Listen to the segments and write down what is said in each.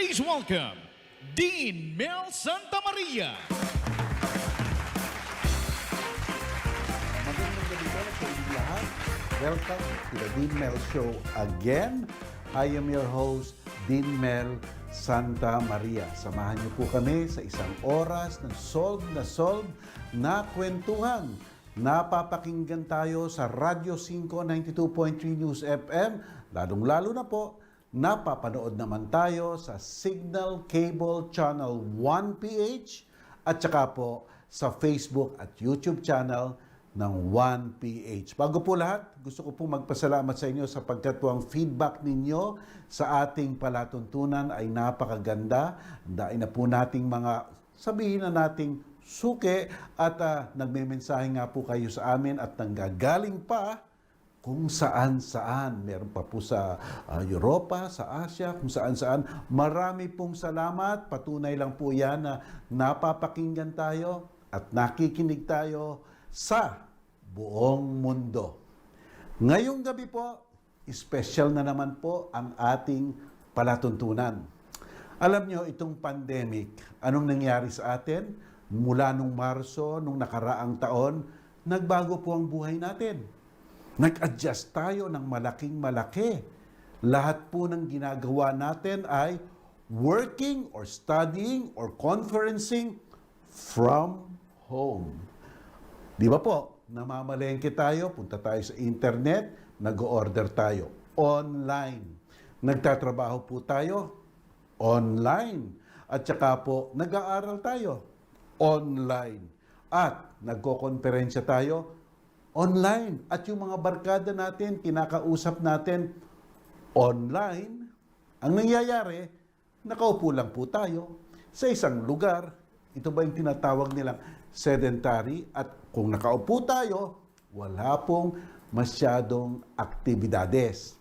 Please welcome Dean Mel Santa Maria. Magandang gabi po sa inyong lahat. Welcome to the Dean Mel Show again. I am your host, Dean Mel Santa Maria. Samahan niyo po kami sa isang oras ng solb na kwentuhan. Napapakinggan tayo sa Radyo 5 92.3 News FM. Lalong-lalo na po, napapanood naman tayo sa Signal Cable Channel 1PH at saka po sa Facebook at YouTube channel ng 1PH. Bago po lahat, gusto ko pong magpasalamat sa inyo sapagkat po ang feedback ninyo sa ating palatuntunan ay napakaganda. Dahil na po nating mga, sabihin na nating suke at nagmemensahe nga po kayo sa amin at nanggagaling pa kung saan-saan. Meron pa po sa Europa, sa Asia, kung saan-saan. Marami pong salamat. Patunay lang po yan na napapakinggan tayo at nakikinig tayo sa buong mundo. Ngayong gabi po, special na naman po ang ating palatuntunan. Alam nyo, itong pandemic, anong nangyari sa atin? Mula nung Marso, nung nakaraang taon, nagbago po ang buhay natin. Nag-adjust tayo ng malaking-malaki. Lahat po ng ginagawa natin ay working or studying or conferencing from home. Di ba po? Namamalengke tayo, punta tayo sa internet, nag-order tayo online. Nagtatrabaho po tayo online. At saka po, nag-aaral tayo online. At nagko-konferensya tayo online. At yung mga barkada natin, kinakausap natin online. Ang nangyayari, nakaupo lang po tayo sa isang lugar. Ito ba yung tinatawag nilang sedentary? At kung nakaupo tayo, wala pong masyadong aktibidades.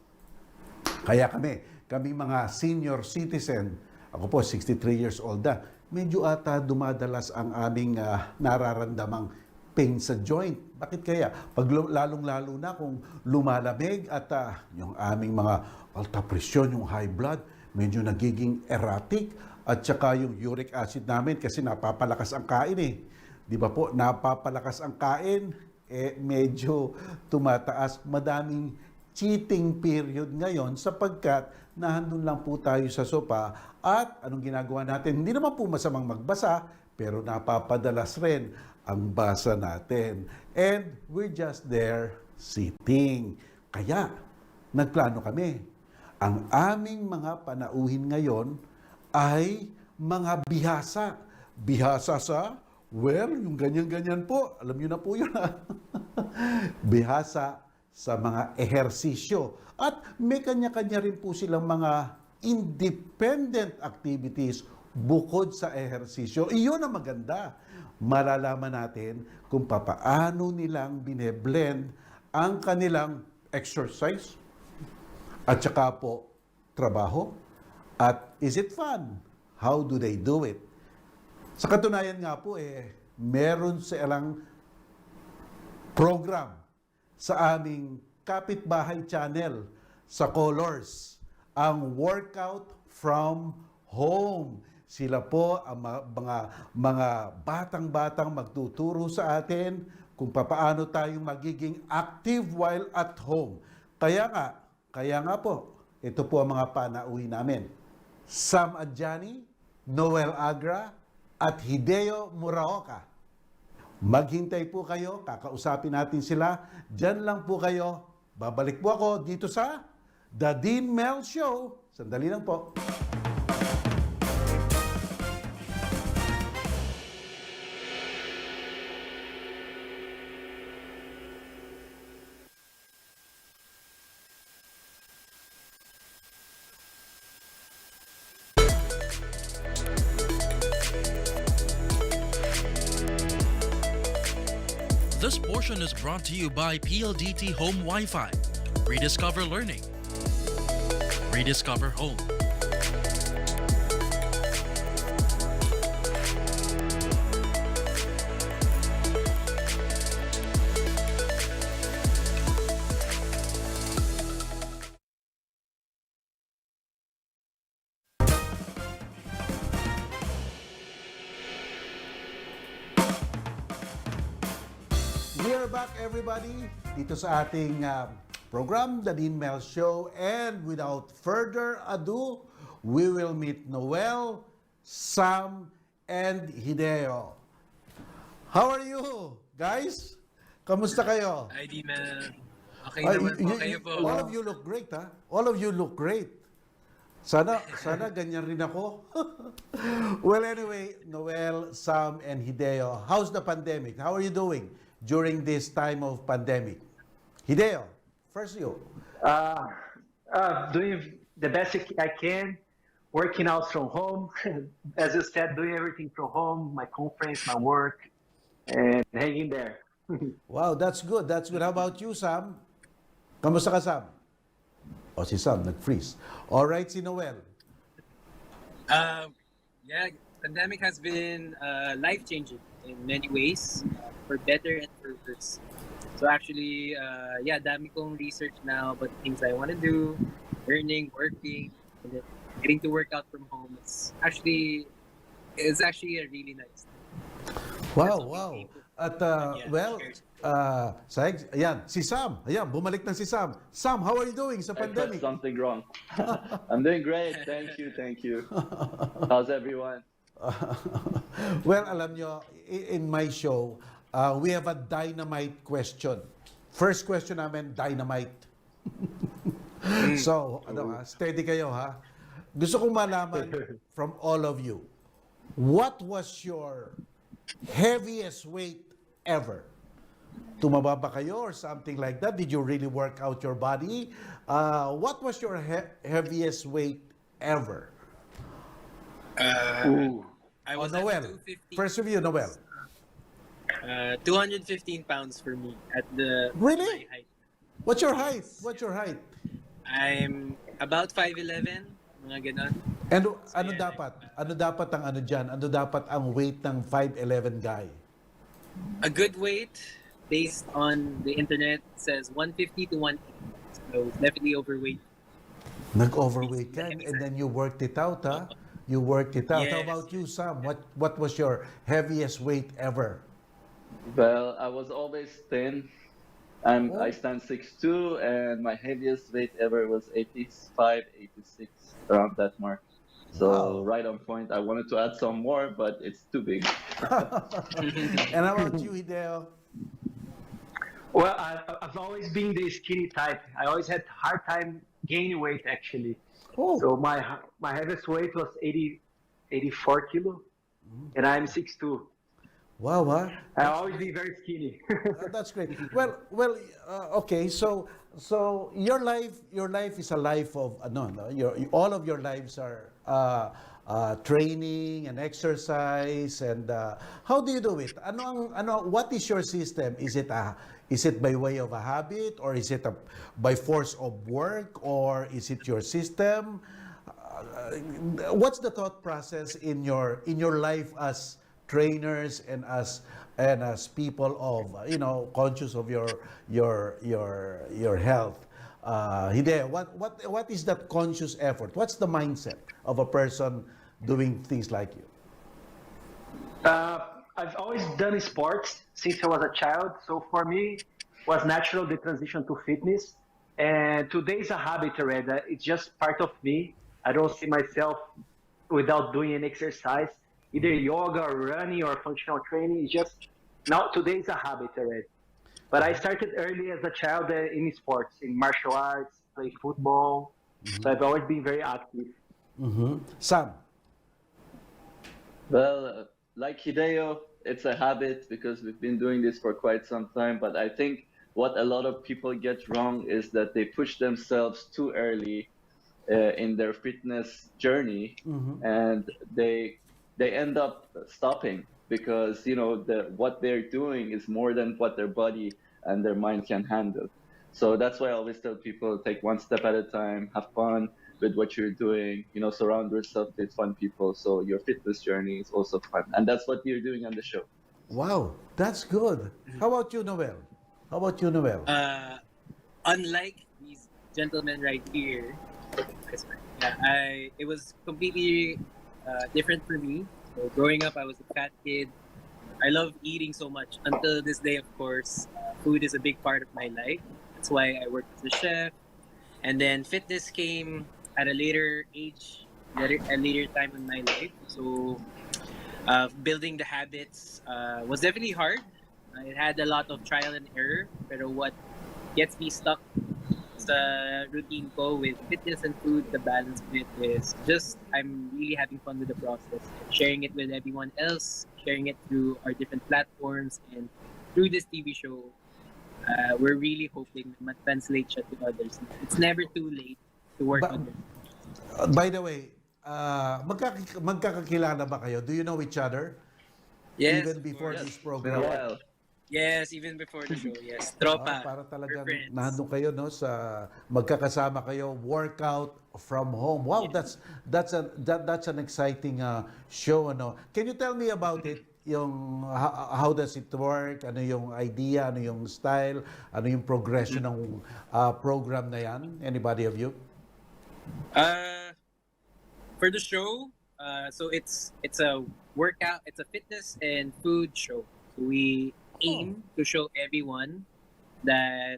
Kaya kami mga senior citizen, ako po 63 years old na, medyo ata dumadalas ang aming nararamdamang pain sa joint. Bakit kaya? Pag lalong-lalo na kung lumalamig at yung aming mga alta presyon, yung high blood, medyo nagiging erratic at saka yung uric acid namin kasi napapalakas ang kain eh. Di ba po? Napapalakas ang kain, medyo tumataas. Madaming cheating period ngayon sapagkat nahandun lang po tayo sa sopa at anong ginagawa natin? Hindi naman po masamang magbasa pero napapadalas rin ang basa natin. And we're just there sitting. Kaya, nagplano kami. Ang aming mga panauhin ngayon ay mga bihasa. Bihasa sa, well, yung ganyan-ganyan po. Alam niyo na po yun. Bihasa sa mga ehersisyo. At may kanya-kanya rin po silang mga independent activities bukod sa ehersisyo. Iyon ang maganda. Malalaman natin kung papaano nilang bineblend ang kanilang exercise at saka po trabaho. At is it fun? How do they do it? Sa katunayan nga po, meron silang program sa aming kapitbahay channel sa Colors, ang workout from home. Sila po ang mga batang-batang magtuturo sa atin kung paano tayong magiging active while at home. Kaya nga po, ito po ang mga panauhin namin. Sam Ajdani, Noel Agra, at Hideo Muraoka. Maghintay po kayo, kakausapin natin sila. Diyan lang po kayo. Babalik po ako dito sa The Dean Mel Show. Sandali lang po. This portion is brought to you by PLDT Home Wi-Fi. Rediscover learning. Rediscover home. We are back, everybody, dito sa ating program, The Dean Mel Show. And without further ado, we will meet Noel, Sam, and Hideo. How are you, guys? Kamusta kayo? Hi, Dean Mel. Okay naman po, kayo po. All of you look great, ha? All of you look great. Sana ganyan rin ako. Well, anyway, Noel, Sam, and Hideo, how's the pandemic? How are you doing during this time of pandemic? Hideo, first you. Doing the best I can, working out from home. As you said, doing everything from home, my conference, my work, and hanging there. Wow, that's good. That's good. How about you, Sam? Kamusta ka, Sam? O, si Sam, nag-freeze. All right, si Noel. Yeah, pandemic has been life-changing in many ways, for better and for worse. So actually, dami kong research now about the things I want to do, learning, working, and then getting to work out from home. It's actually a really nice thing. Wow. At, ayan, si Sam. Ayan, bumalik na si Sam. Sam, how are you doing sa I pandemic? pressed something wrong. I'm doing great. Thank you. How's everyone? Well, alam nyo, in my show, we have a dynamite question. First question namin, dynamite. So, steady kayo, ha? Gusto kong malaman from all of you, what was your heaviest weight ever? Tumaba ba kayo or something like that? Did you really work out your body? What was your heaviest weight ever? I was at Noel. 215. First of you, Noel. 215 pounds for me at the Really? my height. What's your height? What's your height? I'm about 5'11", mga ganon. And So, ano yeah, dapat? Ano dapat ang ano dyan? Ano dapat ang weight ng 5'11 guy? A good weight based on the internet says 150 to 180. So definitely overweight. Nag-overweight ka and then you worked it out, ha? You worked it out. How Yes. about you, Sam? What was your heaviest weight ever? Well, I was always thin. I stand 6'2", and my heaviest weight ever was 85, 86, around that mark. So Wow. right on point. I wanted to add some more, but it's too big. And how about you, Hideo? Well, I've always been the skinny type. I always had hard time gaining weight, actually. Oh, So my heaviest weight was 84 kilo, and I'm 6'2". wow, ha? I always been very skinny. That's great. Well, okay. So your life is a life of all of your lives are training and exercise. And how do you do it? What is your system? Is it by way of a habit, or is it by force of work, or is it your system? What's the thought process in your life as trainers and as people of conscious of your health? Hideo, what is that conscious effort? What's the mindset of a person doing things like you? I've always done sports since I was a child, so for me, it was natural the transition to fitness. And today is a habit already. It's just part of me. I don't see myself without doing an exercise, either yoga or running or functional training. It's just now today is a habit already. But I started early as a child in sports, in martial arts, play football. So I've always been very active. Sam. Well, like Hideo, it's a habit because we've been doing this for quite some time. But I think what a lot of people get wrong is that they push themselves too early in their fitness journey, and they end up stopping because what they're doing is more than what their body and their mind can handle. So that's why I always tell people, take one step at a time, have fun with what you're doing, surround yourself with fun people. So your fitness journey is also fun. And that's what you're doing on the show. Wow, that's good. How about you, Noel? Unlike these gentlemen right here, it was completely different for me. So growing up, I was a fat kid, I love eating so much. Until this day, of course, food is a big part of my life. That's why I work as a chef. And then fitness came at a later age, a later time in my life. So building the habits was definitely hard. It had a lot of trial and error. But what gets me stuck sa routine ko with fitness and food, the balance of it is just I'm really having fun with the process, sharing it with everyone else, sharing it through our different platforms, and through this TV show. We're really hoping na ma-translate siya to others. It's never too late to work Ba- on it. By the way, magkakakilala ba kayo? Do you know each other? Yes, Even of before course. this Been a program? while. Yes, even before the show. Yes, tropa. Para We're talagang friends. nandun kayo no sa magkakasama kayo, workout from home. Wow, that's an exciting show ano. Can you tell me about it? Yung how does it work? Ano yung idea, ano yung style, ano yung progression ng program na yan? Anybody of you? For the show, so it's a workout, it's a fitness and food show. So we aim to show everyone that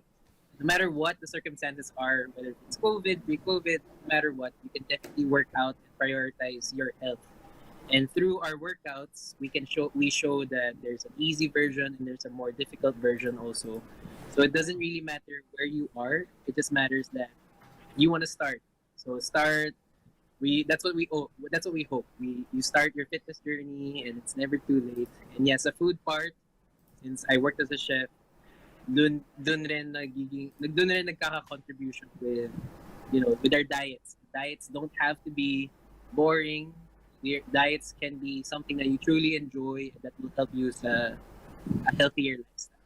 no matter what the circumstances are, whether it's COVID, pre-COVID, no matter what, you can definitely work out and prioritize your health. And through our workouts, we show that there's an easy version and there's a more difficult version also. So it doesn't really matter where you are. It just matters that you want to start. So start. That's what we hope. You start your fitness journey and it's never too late. And yes, the food part, since I worked as a chef, dun rin nagkaka-contribution with with our diets. Diets don't have to be boring. Diets can be something that you truly enjoy that will help you sa a healthier lifestyle.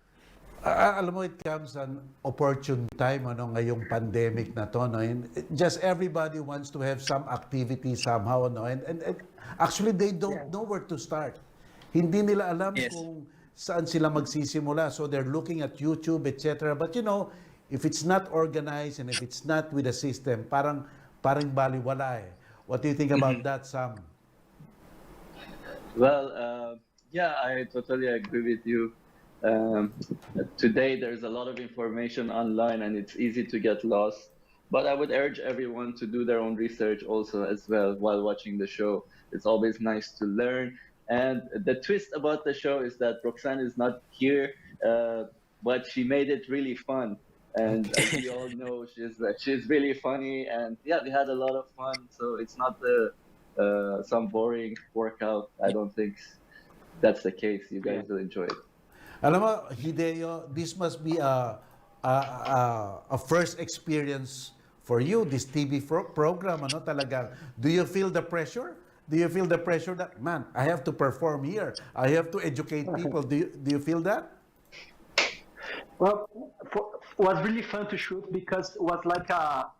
Alam mo, it comes an opportune time ngayong pandemic na to, no? And just everybody wants to have some activity somehow, no? And actually they don't know where to start. Hindi nila alam Yes. kung saan sila magsisimula. So they're looking at YouTube, etc. But if it's not organized and if it's not with a system, parang baliwala eh. What do you think about that, Sam? Well, yeah, I totally agree with you. Today, there's a lot of information online and it's easy to get lost. But I would urge everyone to do their own research also as well while watching the show. It's always nice to learn. And the twist about the show is that Roxanne is not here, but she made it really fun. And as we all know, she's really funny. And yeah, we had a lot of fun. So it's not some boring workout. I don't think that's the case. You guys will enjoy it. Alam mo, Hideo, this must be a first experience for you, this TV program, talagang. Do you feel the pressure? Do you feel the pressure that, man, I have to perform here. I have to educate people. Do you feel that? Well, it was really fun to shoot because it was like a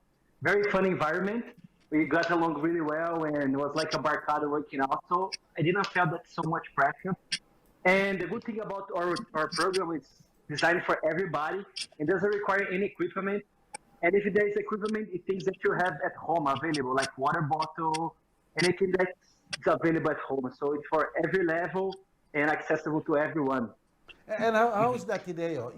very fun environment. We got along really well and it was like a barcada working out. So I didn't feel that so much pressure. And the good thing about our program is designed for everybody. It doesn't require any equipment. And if there is equipment, it's things that you have at home available, like water bottle, anything that's available at home. So it's for every level and accessible to everyone. And how is that, Hideo?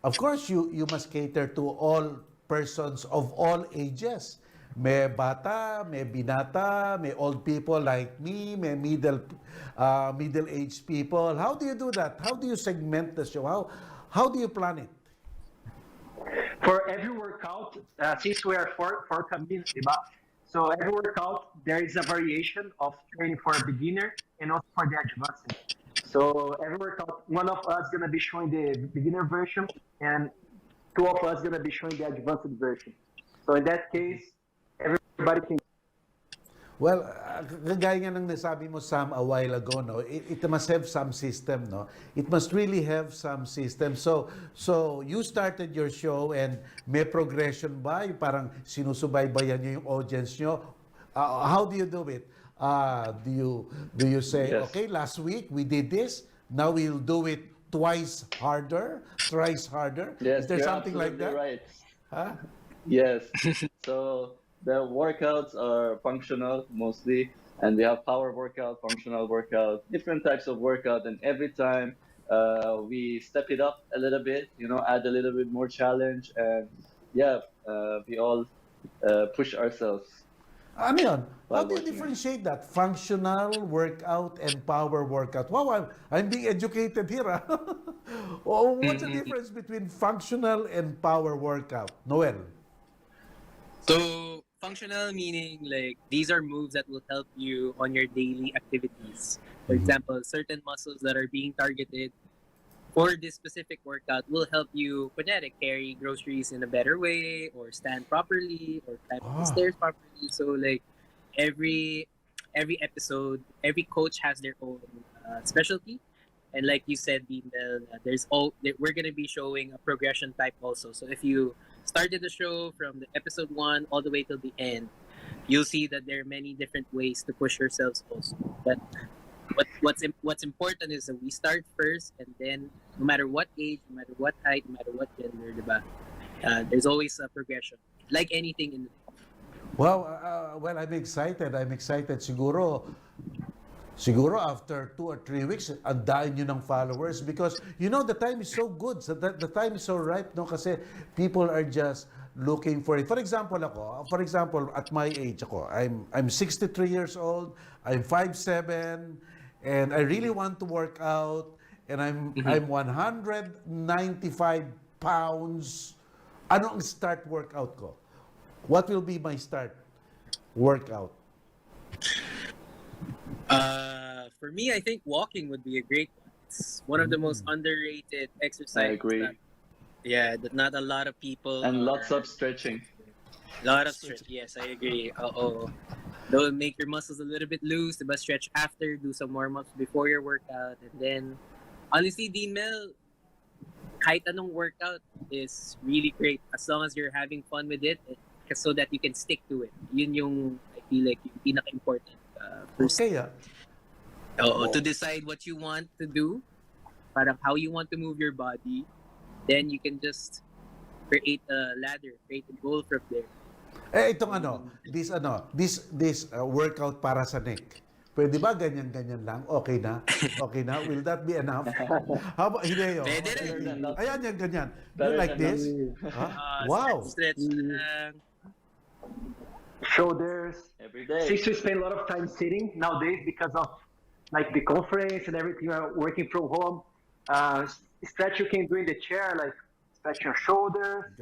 Of course, you must cater to all persons of all ages. May bata, may binata, may old people like me, may middle-aged people. How do you do that? How do you segment the show? How do you plan it? For every workout, since we are four communities, so every workout there is a variation of training for a beginner and also for the advanced. So every workout, one of us gonna be showing the beginner version, and two of us gonna be showing the advanced version. So in that case, everybody can. Well, kagaya nga ng nasabi mo, Sam, a while ago, no, it must have some system, no? It must really have some system. So you started your show and may progression ba? Yung parang sinusubaybayan nyo yung audience nyo? How do you do it? Do you say, Yes. okay, last week we did this, now we'll do it twice harder, thrice harder? Yes, Is there you're something like absolutely that? right. Huh? Yes. So the workouts are functional mostly. And we have power workout, functional workout, different types of workout, and every time we step it up a little bit, add a little bit more challenge, and yeah, we all push ourselves Ano yun? How while do you working. differentiate that? Functional workout and power workout. Wow, I'm being educated here. Ah. Oh, what's the difference between functional and power workout? Noel? So functional meaning like these are moves that will help you on your daily activities. For example, certain muscles that are being targeted for this specific workout will help you carry groceries in a better way, or stand properly, or climb up the Ah. stairs properly. So like every episode, every coach has their own specialty. And like you said, Dean Mel, we're gonna be showing a progression type also. So if you started the show from the episode 1 all the way till the end, you'll see that there are many different ways to push yourselves also. But what's important is that we start first, and then no matter what age, no matter what height, no matter what gender, diba? There's always a progression, like anything in the Wow, well, I'm excited. I'm excited. Siguro after 2 or 3 weeks, ang dami nyo ng followers because the time is so good. So the time is so ripe, no? Kasi people are just looking for it. For example, at my age I'm 63 years old. I'm 5'7", and I really want to work out, and I'm 195 pounds. Ano ang start workout ko? What will be my start workout? For me, I think walking would be a great one. It's one of the most underrated exercises. I agree. That not a lot of people. And lots of stretching. Lot of stretch. Yes, I agree. Don't make your muscles a little bit loose, but stretch after, do some warm-ups before your workout, and then honestly, Dean Mel, kahit anong workout is really great as long as you're having fun with it, so that you can stick to it. Yun yung I feel like yung pinaka-important. First, Okay, to decide what you want to do, parang how you want to move your body, then you can just create a ladder, create a goal from there. Itong this workout para sa neck. Pwede ba ganyan-ganyan lang? Okay na? Okay na? Will that be enough? How about Hideo? Pwede rin. Ayan, yan, ganyan. You Better like than this? Huh? Wow. Stretch lang. Shoulders. Every day. Since we spend a lot of time sitting nowadays because of like the conference and everything, working from home, stretch you can do in the chair, like stretch your shoulders,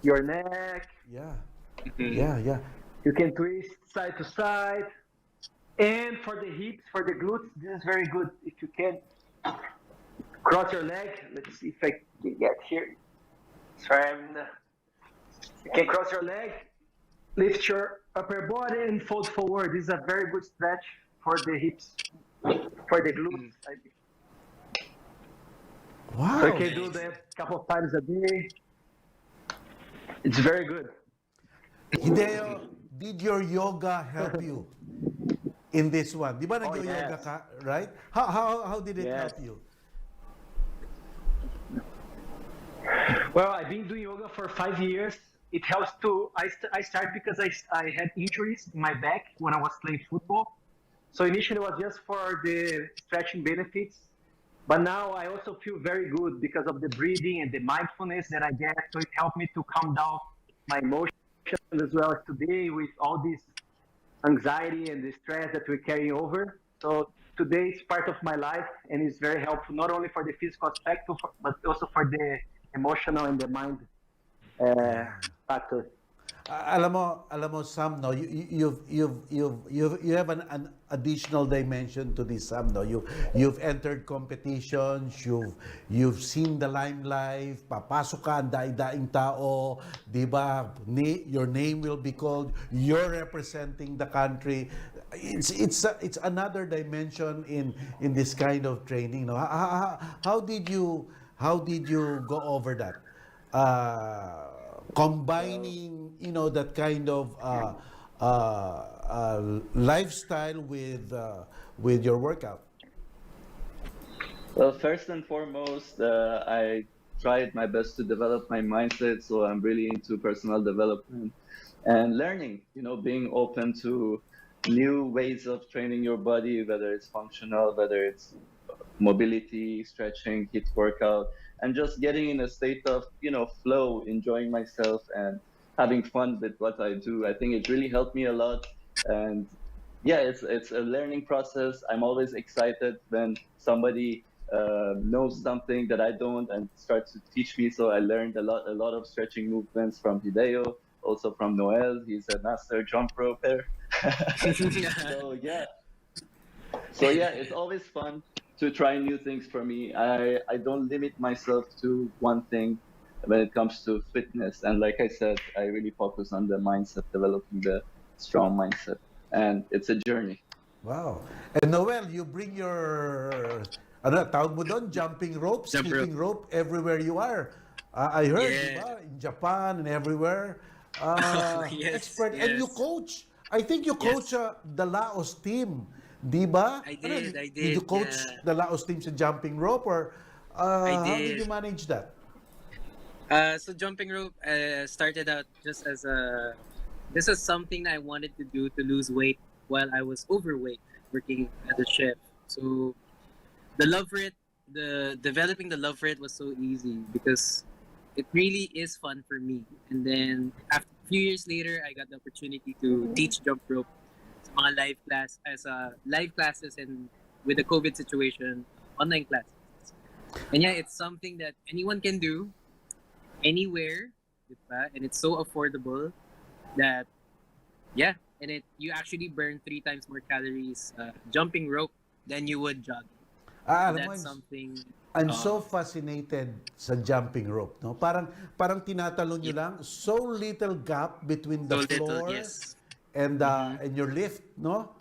your neck. Yeah. Yeah. You can twist side to side. And for the hips, for the glutes, this is very good. If you can cross your leg, let's see if I can get here. Sorry, you can cross your leg, lift your upper body, and fold forward. This is a very good stretch for the hips, for the glutes. Wow. So you can do that a couple of times a day. It's very good. Hideo, did your yoga help you in this one? Di ba nag-yoga yes. ka, right? How did it Yes. help you? Well, I've been doing yoga for 5 years. It helps to. I started because I had injuries in my back when I was playing football. So initially it was just for the stretching benefits, but now I also feel very good because of the breathing and the mindfulness that I get. So it helped me to calm down my emotions as well as today with all this anxiety and the stress that we're carrying over. So today is part of my life and it's very helpful not only for the physical aspect but also for the emotional and the mind factor. Alam mo, Sam, no, you have an additional dimension to this, Sam, no. You've entered competitions, you've seen the limelight, papasok ka, ang daing tao, di ba? Your name will be called, you're representing the country. It's another dimension in this kind of training, no. How did you go over that? Combining, that kind of lifestyle with your workout? Well, first and foremost, I tried my best to develop my mindset. So I'm really into personal development and learning, being open to new ways of training your body, whether it's functional, whether it's mobility, stretching, HIIT workout, and just getting in a state of, flow, enjoying myself and having fun with what I do. I think it really helped me a lot. And yeah, it's a learning process. I'm always excited when somebody knows something that I don't and starts to teach me. So I learned a lot of stretching movements from Hideo, also from Noel. He's a master jump roper. So yeah, it's always fun to try new things for me. I don't limit myself to one thing when it comes to fitness. And like I said, I really focus on the mindset, developing the strong mindset. And it's a journey. Wow. And Noel, you bring your, ano, tawag mo doon, jumping rope, Jump skipping rope everywhere you are. I heard, Yeah. di ba, in Japan and everywhere. Yes, Expert. And you yes. coach. I think you coach the Laos team. Di ba? I Ano, did, I Did you did, coach yeah. the Laos team sa jumping rope or I how did did. you manage that? So jumping rope started out just as a this is something I wanted to do to lose weight while I was overweight working at the ship. So the love for it, the developing the love for it was so easy because it really is fun for me. And then after a few years later, I got the opportunity to teach jump rope sa mga live classes and with the COVID situation, online classes. And yeah, it's something that anyone can do anywhere, diba? And it's so affordable that and you actually burn 3 times more calories jumping rope than you would jogging. So Alam mo, that's something. I'm so fascinated sa jumping rope, no? Parang tinatalon nyo lang, so little gap between the So little, floor yes. and your lift, no?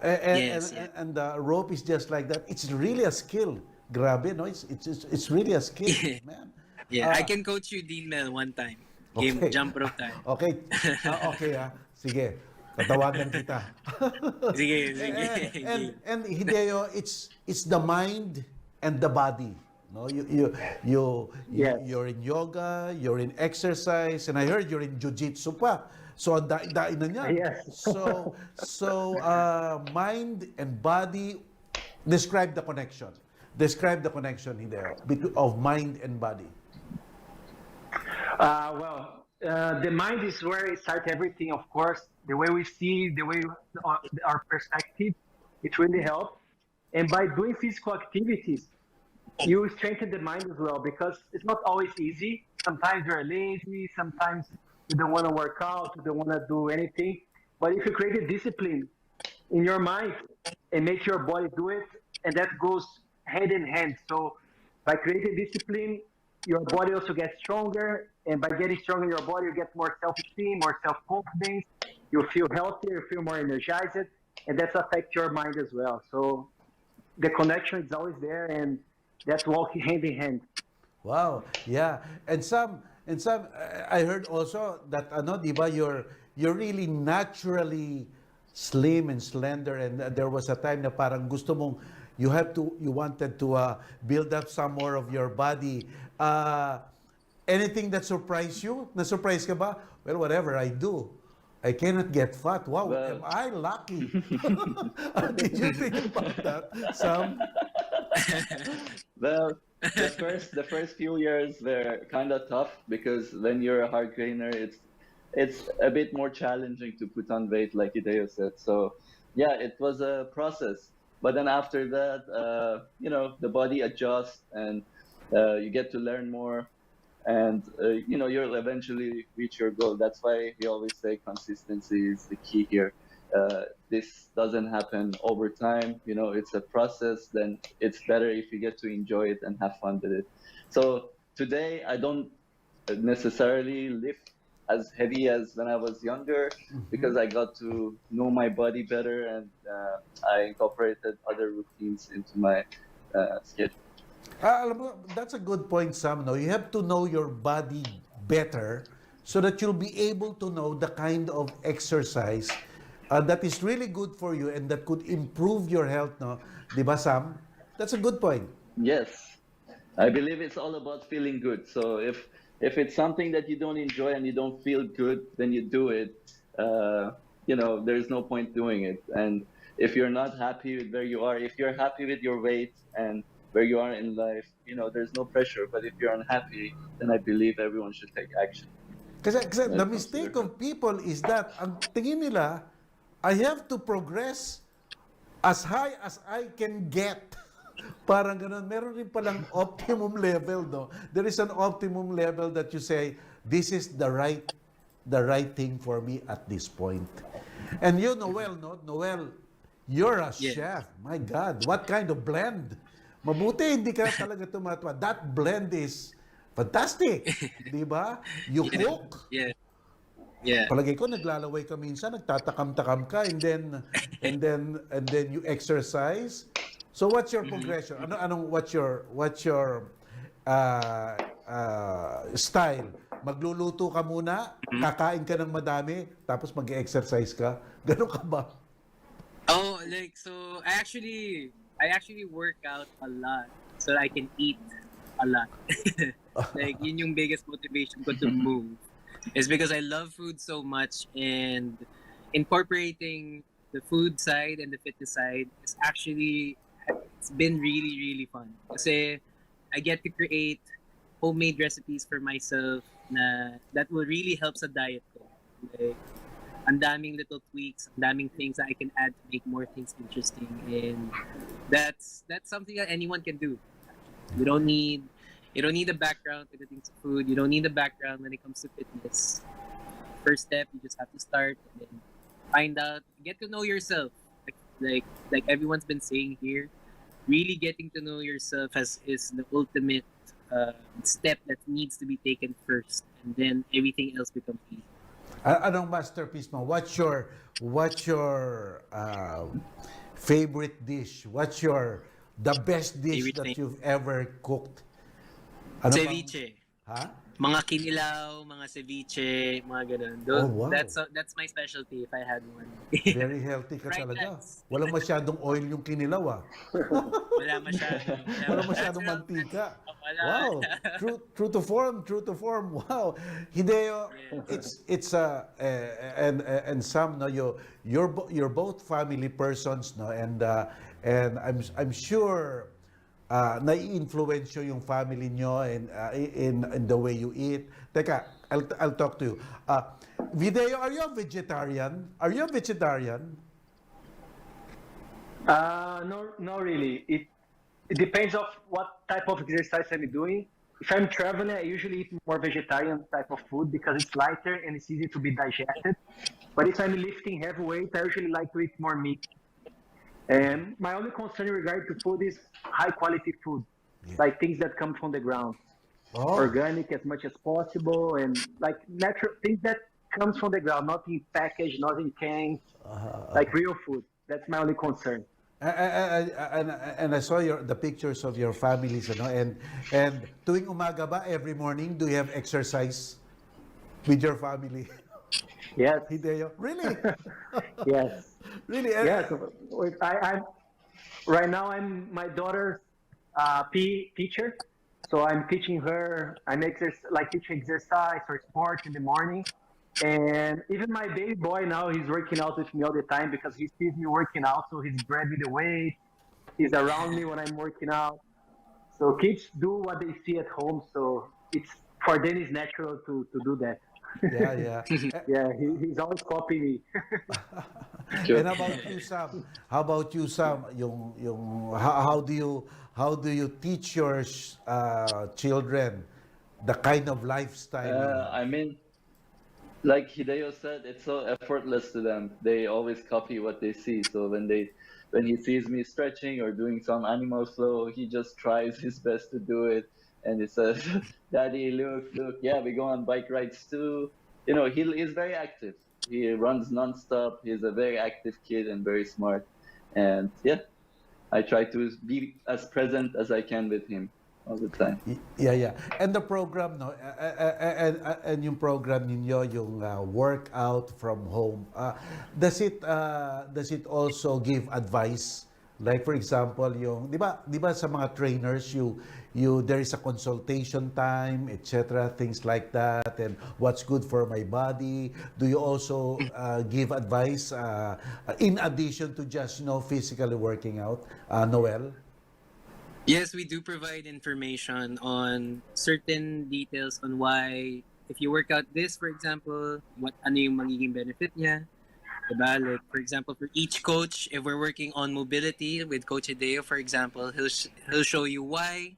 Yes, yeah. And the rope is just like that. It's really a skill. Grabe, no? It's really a skill, man. Yeah, I can coach you Dean Mel one time. Game Okay. jump rope time. Okay. Okay, Sige. Tatawagan kita. Sige, sige. And Hideo, it's the mind and the body. No, Yes. you're in yoga, you're in exercise, and I heard you're in jiu-jitsu pa. So ang dai na niyan. Yes. So mind and body, describe the connection. Describe the connection, Hideo, of mind and body. The mind is where it starts everything, of course. The way we see, the way our perspective, it really helps. And by doing physical activities, you strengthen the mind as well because it's not always easy. Sometimes you're lazy, sometimes you don't want to work out, you don't want to do anything. But if you create a discipline in your mind and make your body do it, and that goes hand in hand. So by creating discipline, your body also gets stronger, and by getting stronger in your body, you get more self-esteem, more self-confidence. You feel healthier, you feel more energized, and that affects your mind as well. So the connection is always there, and that's walking hand in hand. Wow. Yeah. And some I heard also that di ba you're really naturally slim and slender, and there was a time na parang gusto mong you wanted to build up some more of your body. Anything that surprised you? Na-surprise ka ba? Well, whatever I do, I cannot get fat. Wow, Well, am I lucky? Did you think about that, Sam? Well, the first few years were kind of tough because when you're a hard trainer, it's a bit more challenging to put on weight, like Hideo said. So yeah, it was a process. But then after that, the body adjusts and you get to learn more, and you'll eventually reach your goal. That's why we always say consistency is the key here. This doesn't happen over time. It's a process. Then it's better if you get to enjoy it and have fun with it. So today I don't necessarily lift as heavy as when I was younger because I got to know my body better, and I incorporated other routines into my schedule. Alam mo, that's a good point, Sam. No? You have to know your body better so that you'll be able to know the kind of exercise that is really good for you and that could improve your health. No? Di ba, Sam? That's a good point. Yes, I believe it's all about feeling good. So if it's something that you don't enjoy and you don't feel good when you do it, there's no point doing it. And if you're not happy with where you are, if you're happy with your weight and where you are in life, there's no pressure. But if you're unhappy, then I believe everyone should take action. Kasi the mistake of people is that ang tingin nila, I have to progress as high as I can get. Parang ganun. Meron rin palang optimum level, no? There is an optimum level that you say, this is the right thing for me at this point. And you, Noel, no? Noel, you're a chef. My God, what kind of blend? Mabuti, hindi ka talaga tumatwa. That blend is fantastic. Di ba? You cook. Yeah. Yeah. Palagay ko naglalaway ka minsan, nagtatakam-takam ka, and then you exercise. So what's your progression? What's your style? Magluluto ka muna, kakain ka ng madami, tapos mag-exercise ka. Ganun ka ba? Oh, so I actually work out a lot so that I can eat a lot. Yun yung biggest motivation ko to move. Is because I love food so much, and incorporating the food side and the fitness side is it's been really, really fun. Kasi I get to create homemade recipes for myself that will really help sa diet ko. Ang daming little tweaks, ang daming things that I can add to make more things interesting, and that's something that anyone can do. You don't need a background to getting to food. You don't need a background when it comes to fitness. First step, you just have to start and then find out, get to know yourself. Like everyone's been saying here, really getting to know yourself is the ultimate step that needs to be taken first, and then everything else becomes easy. Anong masterpiece mo? What's your favorite dish? What's the best dish Favorite that thing? you've ever cooked? Ceviche. Ha? Mga kinilaw, mga ceviche, mga ganun. Oh, wow. That's my specialty if I had one. Very healthy ka Fried talaga. nuts. Walang masyadong oil yung kinilaw, ah. Wala masyado. Walang masyadong mantika. Wala. Wow. True to form. Wow. Hideo, it's and Sam, no, you're both family persons, no, and I'm sure nai-influence yung family nyo in the way you eat. Teka, I'll talk to you. Hideo, are you a vegetarian? No, not really. It depends of what type of exercise I'm doing. If I'm traveling, I usually eat more vegetarian type of food because it's lighter and it's easy to be digested. But if I'm lifting heavy weight, I usually like to eat more meat. And my only concern in regard to food is high quality food, like things that come from the ground, organic as much as possible, and like natural things that comes from the ground, not in package, not in cans, like real food. That's my only concern. And I saw the pictures of your families, and tuwing umaga ba, every morning, do you have exercise with your family? Yes. Hideo, really? Yes. Really? Yes. I'm right now. I'm my daughter's PE teacher, so I'm teaching her. I'm teaching exercise or sport in the morning, and even my baby boy now, he's working out with me all the time because he sees me working out, so he's grabbing the weight. He's around me when I'm working out. So kids do what they see at home, so it's for them it's natural to do that. Yeah. Yeah, he's always copying me. And how about you, Sam? How do you teach your children the kind of lifestyle? I mean, like Hideo said, it's so effortless to them. They always copy what they see. So when he sees me stretching or doing some animal flow, he just tries his best to do it. And he says, "Daddy, look, yeah, we go on bike rides too." He is very active. He runs nonstop. He's a very active kid and very smart. And yeah, I try to be as present as I can with him all the time. Yeah. And the program, no, and yung program ninyo, yung workout from home, does it also give advice Like for example, yung 'di ba sa mga trainers there is a consultation time, etc., things like that, and what's good for my body. Do you also give advice in addition to just physically working out, Noel? Yes, we do provide information on certain details on why if you work out this, for example, ano yung magiging benefit niya. Diba? Like, for example, for each coach, if we're working on mobility with Coach Hideo, for example, he'll show you why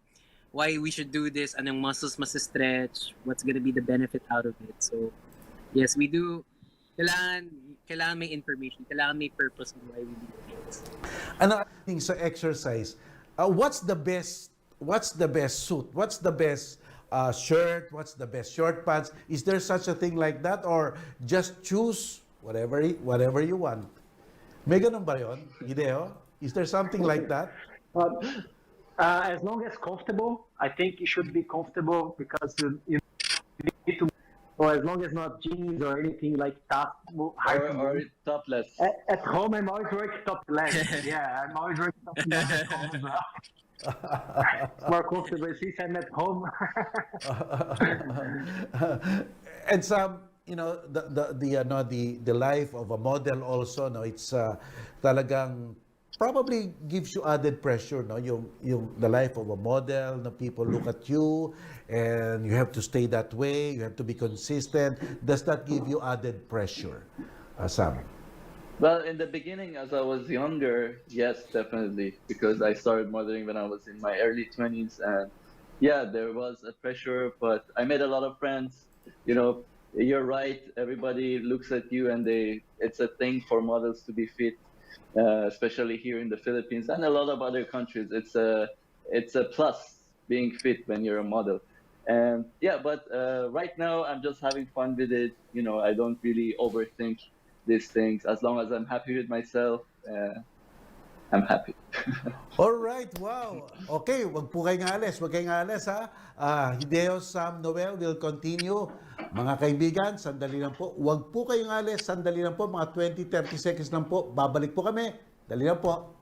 we should do this, anong muscles must stretch, what's gonna be the benefit out of it. So, yes, we do. Kailangan may information, kailangan may purpose on why we do things. Ano thing sa exercise? What's the best suit? What's the best shirt? What's the best short pants? Is there such a thing like that, or just choose whatever you want? May ganun ba yun, Hideo? Is there something like that? As long as comfortable, I think you should be comfortable because you need to. Or as long as not jeans or anything like tough, hard to Or move. topless. At home, I'm always working topless. Yeah, I'm always working topless at home as well. It's more comfortable since I'm at home. And some, the life of a model also, no, it's talagang probably gives you added pressure, no, yung the life of a model, no, people look at you and you have to stay that way, you have to be consistent. Does that give you added pressure, Sam? Well, in the beginning, as I was younger, yes, definitely, because I started modeling when I was in my early 20s, and yeah, there was a pressure, but I made a lot of friends. You're right. Everybody looks at you, and it's a thing for models to be fit, especially here in the Philippines and a lot of other countries. It's a plus being fit when you're a model. And yeah, but right now I'm just having fun with it. I don't really overthink these things. As long as I'm happy with myself, I'm happy. All right, wow. Okay, wag kayong alis, ha. Hideo, Sam, Noel will continue. Mga kaibigan, sandali lang po. Wag po kayong alis, sandali lang po. Mga 20-30 seconds lang po. Babalik po kami. Dali lang po.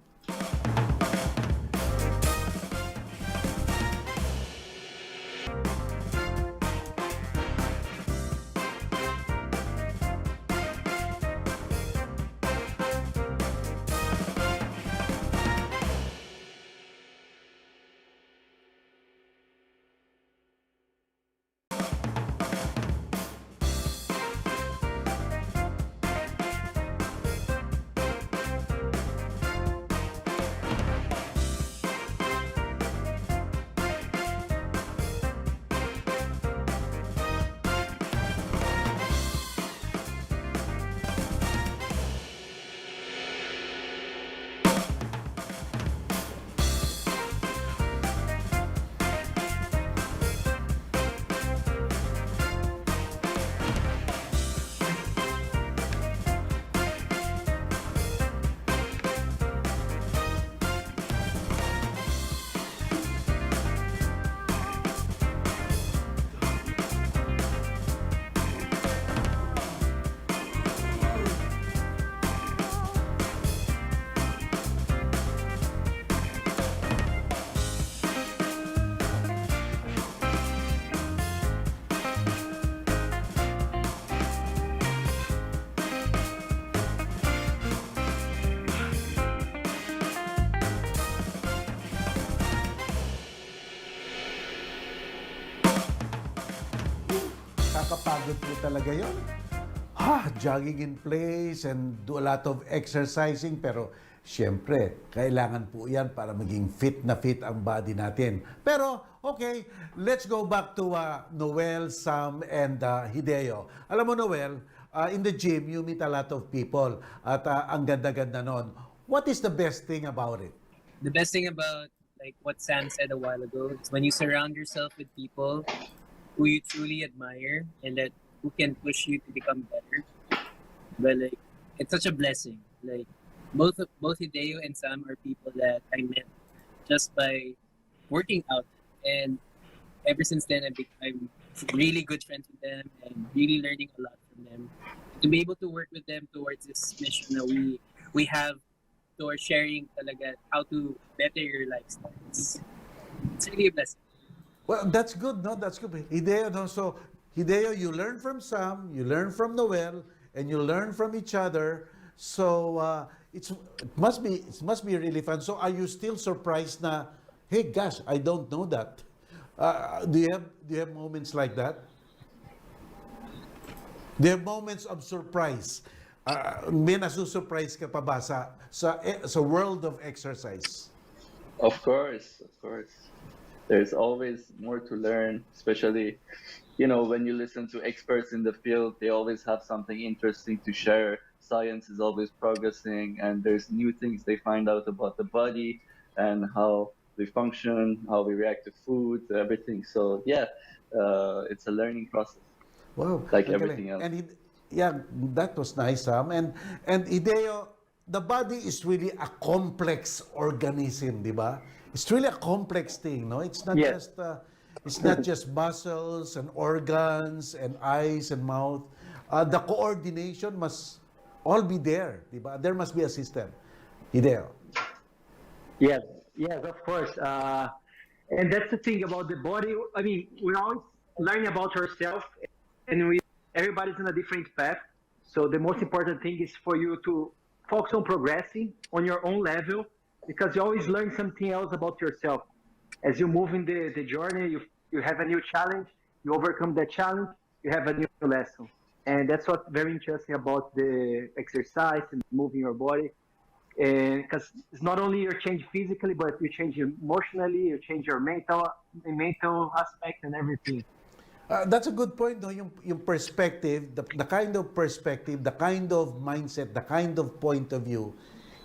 Kakapagod po talaga yun. Jogging in place and do a lot of exercising, pero syempre, kailangan po yan para maging fit na fit ang body natin. Pero, okay, let's go back to Noel, Sam, and Hideo. Alam mo, Noel, in the gym, you meet a lot of people at ang ganda-ganda nun. What is the best thing about it? The best thing about like what Sam said a while ago is when you surround yourself with people who you truly admire and that who can push you to become better. But like, it's such a blessing. Like both Hideo and Sam are people that I met just by working out, and ever since then I'm really good friends with them and really learning a lot from them. To be able to work with them towards this mission that we have tito or sharing talaga how to better your lifestyle. It's really a blessing. Well, that's good, no? That's good. Hideo, no? So, Hideo, you learn from Sam, you learn from Noel, and you learn from each other. So, it must be really fun. So, are you still surprised na, hey, gosh, I don't know that? Do you have moments like that? Do you have moments of surprise? May nasusurprise ka pa ba sa world of exercise? Of course, of course. There's always more to learn, especially, when you listen to experts in the field, they always have something interesting to share. Science is always progressing, and there's new things they find out about the body and how we function, how we react to food, everything. So, yeah, it's a learning process, Wow. like ang galing. everything else. And yeah, that was nice, Sam. And Hideo, the body is really a complex organism, di ba? It's really a complex thing, no? It's not Yes. just muscles and organs and eyes and mouth. The coordination must all be there, di ba? There must be a system. Hideo. Yes, yes, of course. And that's the thing about the body. I mean, we're always learning about ourselves, and everybody's on a different path. So the most important thing is for you to focus on progressing on your own level, because you always learn something else about yourself. As you move in the journey, you have a new challenge, you overcome that challenge, you have a new lesson. And that's what's very interesting about the exercise and moving your body. And because it's not only you change physically, but you change emotionally, you change your mental aspect and everything. That's a good point, no? Yung perspective, the kind of perspective, the kind of mindset, the kind of point of view,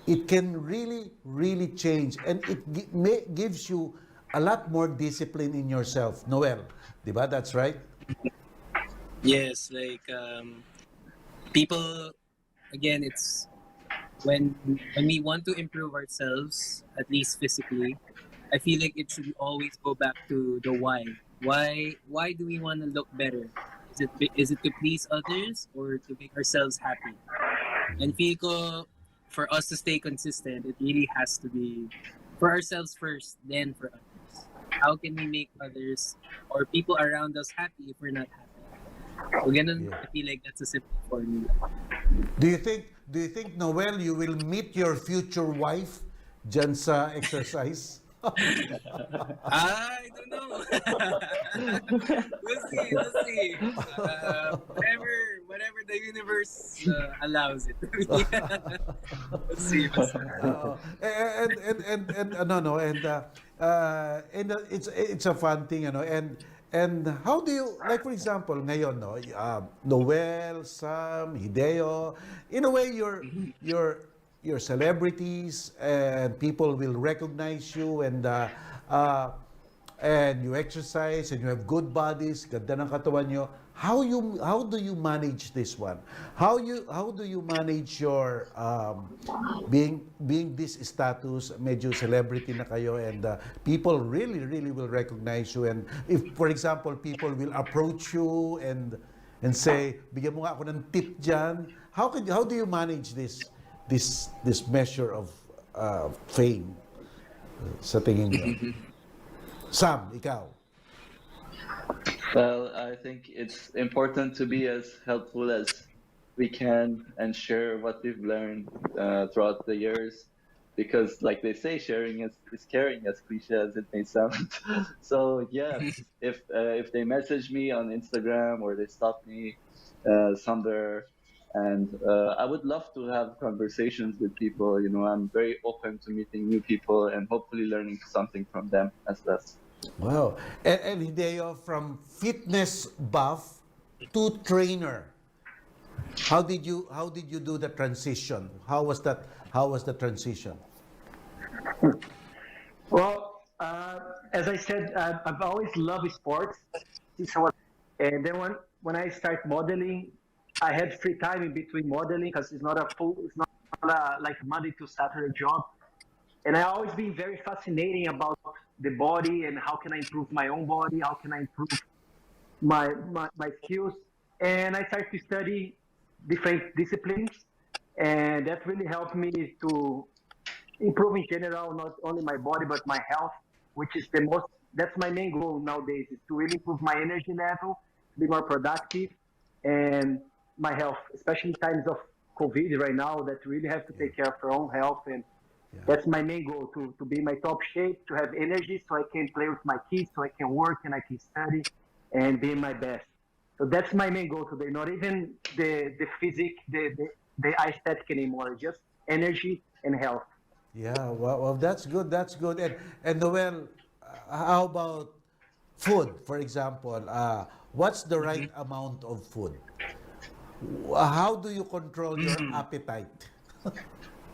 it can really, really change. And it gives you a lot more discipline in yourself. Noel, di ba? That's right? Yes, like people, again, it's when we want to improve ourselves, at least physically, I feel like it should always go back to the why. Why do we want to look better? Is it to please others or to make ourselves happy? And feel ko, for us to stay consistent, it really has to be for ourselves first, then for others. How can we make others or people around us happy if we're not happy? So ganun, Yeah. I feel like that's a simple formula. Do you think, Noel, you will meet your future wife dyan sa exercise? I don't know. We'll see. Whatever the universe allows it. We'll see. It's a fun thing, and how do you, like, for example, ngayon, no, Noel, Sam, Hideo, in a way you're celebrities and people will recognize you, and you exercise and you have good bodies, ganda ng katawan nyo. How do you manage this one? How do you manage your being this status, medyo celebrity na kayo, and people really will recognize you, and if, for example, people will approach you and say, bigyan mo nga ako ng tip dyan, how do you manage this measure of fame sa tingin niyo? Sam, ikaw. Well, I think it's important to be as helpful as we can and share what we've learned throughout the years, because, like they say, sharing is caring, as cliche as it may sound. So yeah, if they message me on Instagram or they stop me somewhere, and I would love to have conversations with people. I'm very open to meeting new people and hopefully learning something from them as well. Wow. And Hideo, from fitness buff to trainer, how did you do the transition? How was the transition? Well, as I said, I've always loved sports since I was, and then when I start modeling, I had free time in between modeling because it's not like Monday to Saturday job. And I always been very fascinating about the body and how can I improve my own body, how can I improve my skills. And I started to study different disciplines, and that really helped me to improve in general, not only my body but my health, which is the most. That's my main goal nowadays, is to really improve my energy level, to be more productive, and my health, especially in times of COVID right now, that we really have to take care of our own health. And that's my main goal, to be in my top shape, to have energy so I can play with my kids, so I can work and I can study and be my best. So that's my main goal today. Not even the physique, the aesthetic anymore, just energy and health. Yeah, well, that's good. That's good. And Noel, how about food, for example? What's the right amount of food? How do you control your appetite?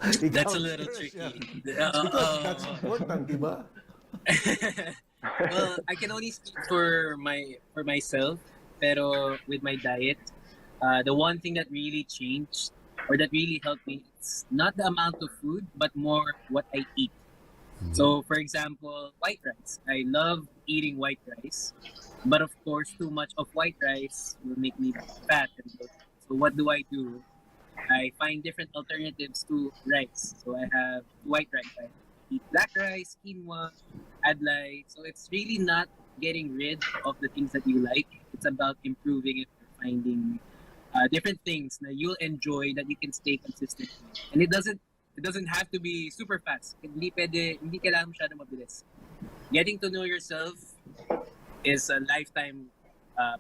That's Ikaw, a little serious, yeah. tricky. Because that's important, di ba? Well, I can only speak for myself, pero with my diet, the one thing that really changed or that really helped me, it's not the amount of food, but more what I eat. So, for example, white rice. I love eating white rice, but of course, too much of white rice will make me fat. And so, what do? I find different alternatives to rice. So, I have white rice. I eat black rice, quinoa, adlai. So, it's really not getting rid of the things that you like. It's about improving it, finding different things that you'll enjoy that you can stay consistent with. And it doesn't have to be super fast. Hindi kailangan masyado mabilis. Getting to know yourself is a lifetime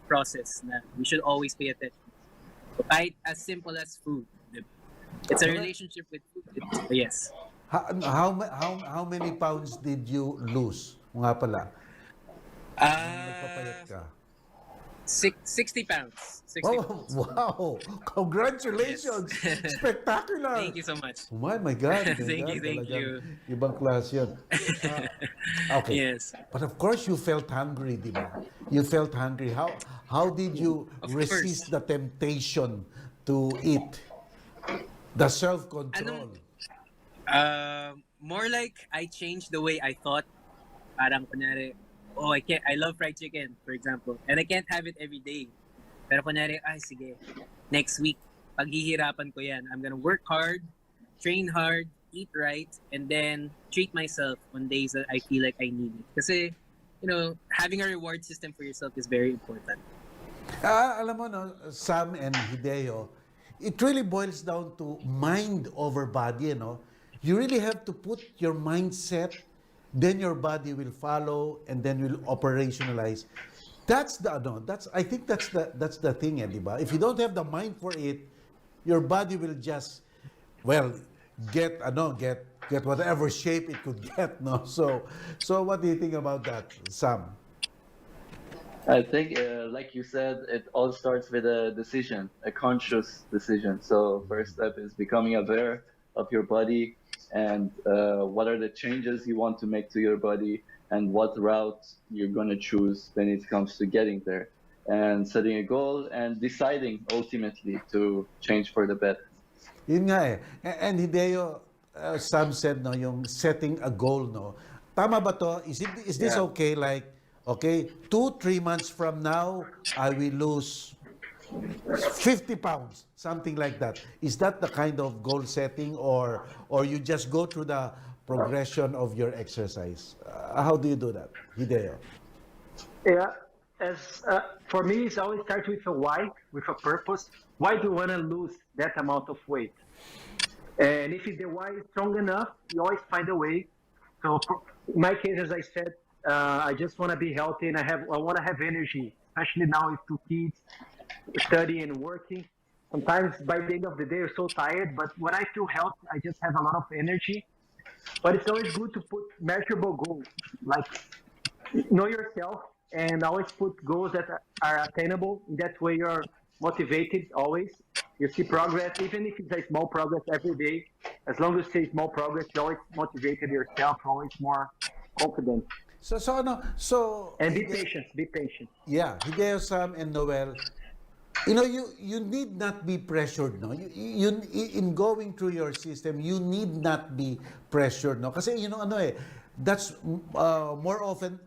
process na we should always pay attention. So kahit as simple as food. It's a relationship with food. Yes. How many pounds did you lose? Nga pala. Nagpapayat ka. 60 pounds. 60 Oh, pounds. wow! Congratulations! Spectacular! Thank you so much. Oh my God. Thank you, thank Talagang you. Ibang klase yun. Okay. Yes. But of course, you felt hungry, di ba? You felt hungry. How did you Of resist course. the temptation to eat? The self-control. More like I changed the way I thought. Parang kunyari, I love fried chicken, for example. And I can't have it every day. Pero kunyari, sige, next week, paghihirapan ko yan. I'm gonna work hard, train hard, eat right, and then treat myself on days that I feel like I need it. Kasi, having a reward system for yourself is very important. Alam mo, no, Sam and Hideo, it really boils down to mind over body, You really have to put your mindset, then your body will follow, and then will operationalize. I think that's the thing, di ba? If you don't have the mind for it, your body will just, get whatever shape it could get, no? So what do you think about that, Sam? I think, like you said, it all starts with a decision, a conscious decision. So first step is becoming aware of your body and what are the changes you want to make to your body and what route you're going to choose when it comes to getting there, and setting a goal and deciding ultimately to change for the better. Yun nga eh. And Hideo, Sam said, no, yung setting a goal, no? Tama ba to? Is this okay? Like, 2-3 months from now, I will lose 50 pounds, something like that. Is that the kind of goal setting, or you just go through the progression of your exercise? How do you do that, Hideo? Yeah, as for me, it's always start with a why, with a purpose. Why do you want to lose that amount of weight? And if the why is strong enough, you always find a way. So in my case, as I said, I just want to be healthy, and I want to have energy, especially now with 2 kids, studying and working. Sometimes by the end of the day, you're so tired, but when I feel healthy, I just have a lot of energy. But it's always good to put measurable goals, like know yourself and always put goals that are attainable. That way you're motivated always. You see progress, even if it's a small progress every day. As long as you see small progress, you always motivated yourself, always more confident. And be patient, be patient. Yeah, Hideo, Sam, and Noel, you need not be pressured, no? You in going through your system, you need not be pressured, no? Kasi that's more often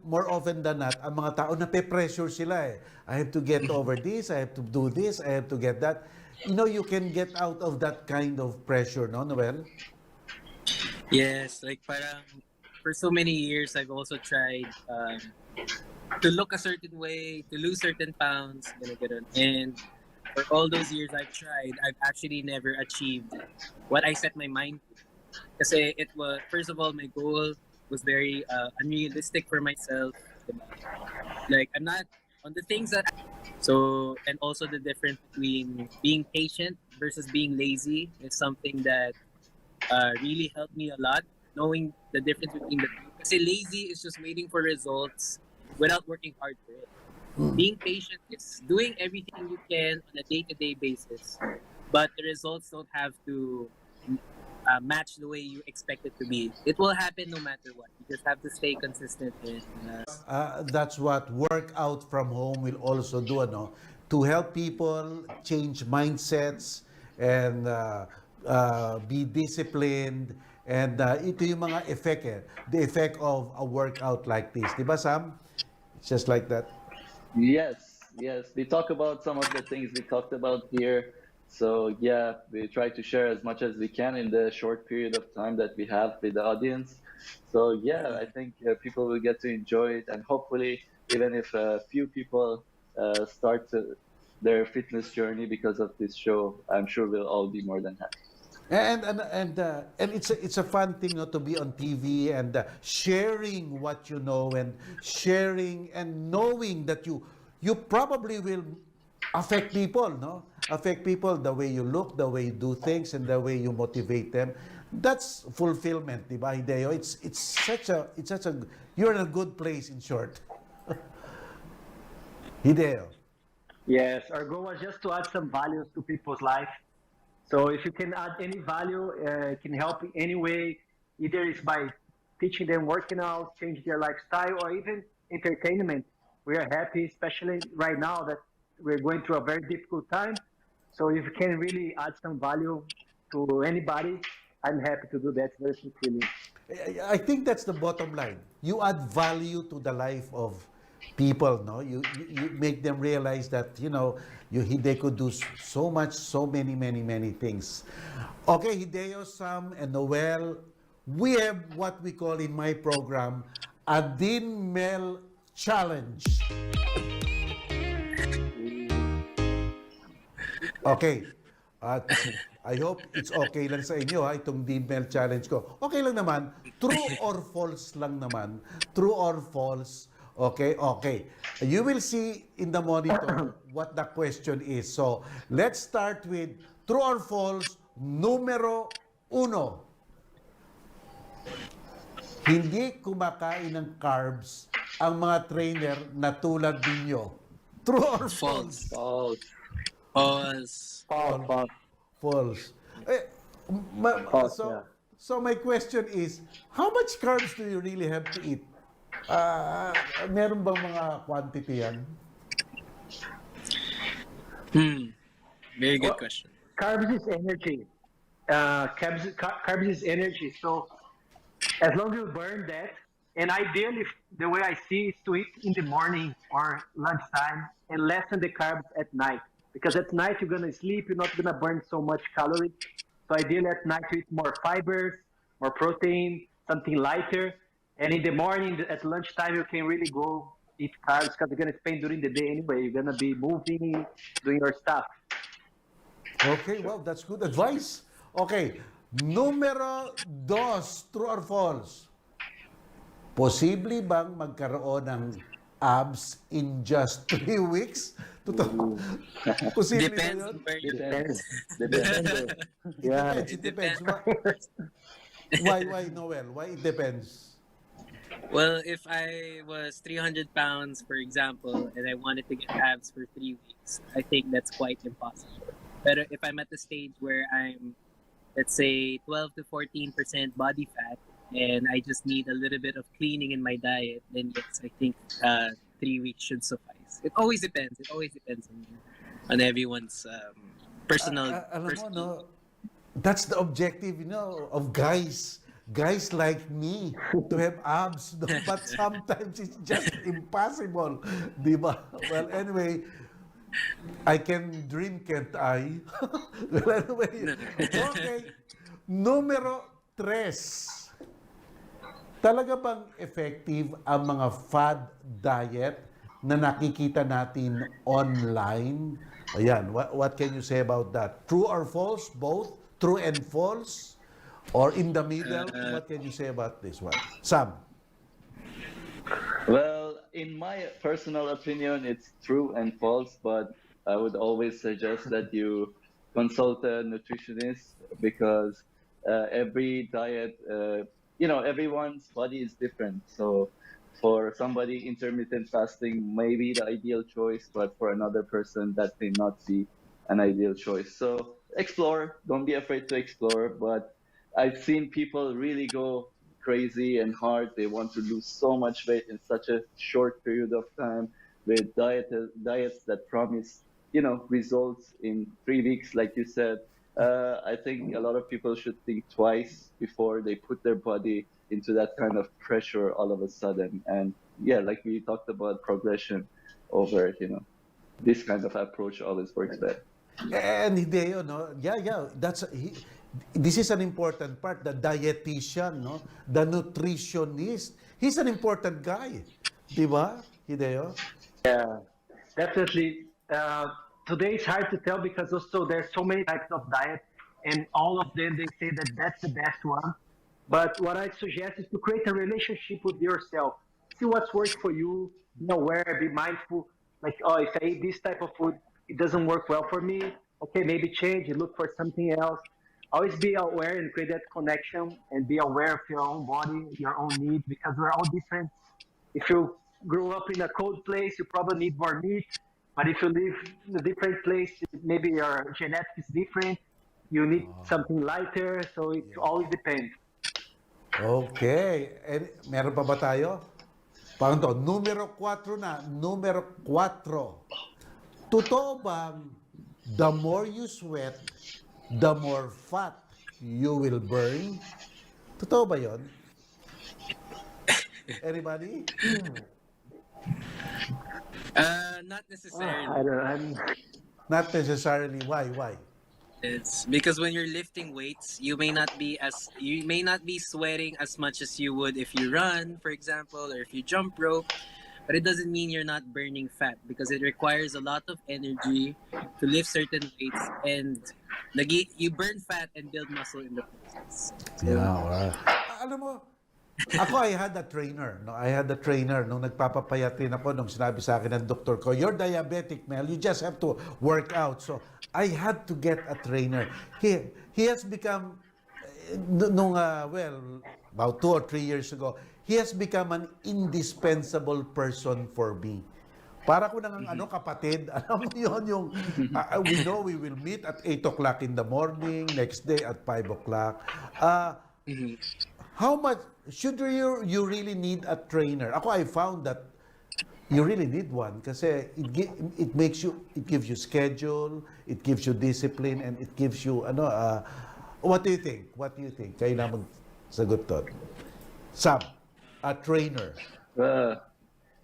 than not, ang mga tao nape-pressure sila eh. I have to get over this, I have to do this, I have to get that. You can get out of that kind of pressure, no, Noel? Yes, like parang for so many years, I've also tried to look a certain way, to lose certain pounds, ganun. And for all those years I've tried, I've actually never achieved what I set my mind to. Kasi it was, first of all, my goal was very unrealistic for myself. Diba? Like, I'm not on the things that so, and also the difference between being patient versus being lazy is something that really helped me a lot. Knowing the difference between the two. Kasi lazy is just waiting for results without working hard for it. Being patient is doing everything you can on a day-to-day basis, but the results don't have to match the way you expect it to be. It will happen no matter what. You just have to stay consistent. And, That's what workout from home will also do, ano? To help people change mindsets and be disciplined. And ito yung mga effect the effect of a workout like this. Di ba, Sam? It's just like that. Yes, yes. We talk about some of the things we talked about here. So yeah, we try to share as much as we can in the short period of time that we have with the audience. So yeah, I think people will get to enjoy it, and hopefully, even if a few people start their fitness journey because of this show, I'm sure we'll all be more than happy. And it's a fun thing, no, to be on TV and sharing what you know and sharing and knowing that you probably will affect people, no? Affect people the way you look, the way you do things, and the way you motivate them. That's fulfillment, di ba, Hideo? It's such a you're in a good place, in short. Hideo. Yes, our goal was just to add some values to people's life. So if you can add any value, it can help in any way. Either it's by teaching them working out, change their lifestyle, or even entertainment. We are happy, especially right now that we're going through a very difficult time. So if you can really add some value to anybody, I'm happy to do that very sincerely. I think that's the bottom line. You add value to the life of people, no? You make them realize that, they could do so much, so many things. Okay, Hideo, Sam, and Noel, we have what we call in my program a Dean Mel challenge. Okay. At I hope it's okay lang sa inyo, itong Dean Mel challenge ko. Okay lang naman. True or false lang naman. True or false. Okay, okay. You will see in the monitor what the question is. So, let's start with true or false, numero uno. Hindi kumakain ng carbs ang mga trainer na tulad ninyo. True or false? Oh, False. False. False, yeah. So my question is, how much carbs do you really have to eat? Meron bang mga quantity yan? Very good question. Carbs is energy. Carbs is energy. So as long as you burn that, and ideally, the way I see is to eat in the morning or lunchtime and lessen the carbs at night. Because at night you're gonna sleep, you're not gonna burn so much calories. So ideally at night you eat more fibers, more protein, something lighter. And in the morning, at lunchtime, you can really go eat carbs because you're gonna spend during the day anyway. You're gonna be moving, doing your stuff. Okay, well, that's good advice. Okay, numero dos, true or false? Posible bang magkaroon ng abs in just 3 weeks? Totoo. Posible Depends ba yun? on where you depends. Yeah. It depends. Why, Noel? Why it depends? Well, if I was 300 pounds, for example, and I wanted to get abs for 3 weeks, I think that's quite impossible. But if I'm at the stage where I'm, let's say, 12 to 14% body fat, and I just need a little bit of cleaning in my diet, then yes, I think 3 weeks should suffice. It always depends. It always depends on everyone's personal. Alam mo, no, that's the objective, of guys. Guys like me to have abs, no? But sometimes it's just impossible, di ba? Well, anyway, I can dream, can't I? Well, anyway, okay. Numero Tres, talaga bang effective ang mga fad diet na nakikita natin online? Ayan, what can you say about that? True or false? Both? True and false? Or in the middle? What can you say about this one? Sam? Well, in my personal opinion, it's true and false, but I would always suggest that you consult a nutritionist because every diet, everyone's body is different. So for somebody, intermittent fasting may be the ideal choice, but for another person, that may not be an ideal choice. So explore, don't be afraid to explore, but I've seen people really go crazy and hard. They want to lose so much weight in such a short period of time with diets that promise, results in 3 weeks, like you said. I think a lot of people should think twice before they put their body into that kind of pressure all of a sudden. And yeah, like we talked about progression over, this kind of approach always works better. And Hideo, no? Yeah, this is an important part, the dietitian, no? The nutritionist. He's an important guy. Di ba, Hideo? Yeah, definitely. Today it's hard to tell because also there's so many types of diet, and all of them they say that that's the best one. But what I suggest is to create a relationship with yourself. See what's worked for you. Be aware, be mindful. Like, oh, if I eat this type of food, it doesn't work well for me. Okay, maybe change. You look for something else. Always be aware and create that connection, and be aware of your own body, your own needs, because we're all different. If you grew up in a cold place, you probably need more meat. But if you live in a different place, maybe your genetics is different. You need something lighter. So it always depends. Okay. Meron pa ba tayo? Parang to, numero 4 na. Numero 4. Totoo bang the more you sweat, the more fat you will burn? Totoo ba yon? Anybody? Not necessarily. I don't know. Not necessarily. Why? It's because when you're lifting weights, you may not be sweating as much as you would if you run, for example, or if you jump rope. But it doesn't mean you're not burning fat because it requires a lot of energy to lift certain weights, and you burn fat and build muscle in the process. Yeah. Alam mo, I had a trainer. No? I had a trainer nung nagpapapayat rin ako nung sinabi sa akin ng doktor ko, you're diabetic, Mel. You just have to work out. So, I had to get a trainer. He has become, about 2 or 3 years ago, he has become an indispensable person for me. Para ko nang kapatid, alam mo yun, yung, we know we will meet at 8 o'clock in the morning, next day at 5 o'clock. How much should you really need a trainer? I found that you really need one kasi it gives you schedule, it gives you discipline, and it gives you what do you think? Kayo na magsagot to. Sam, a trainer.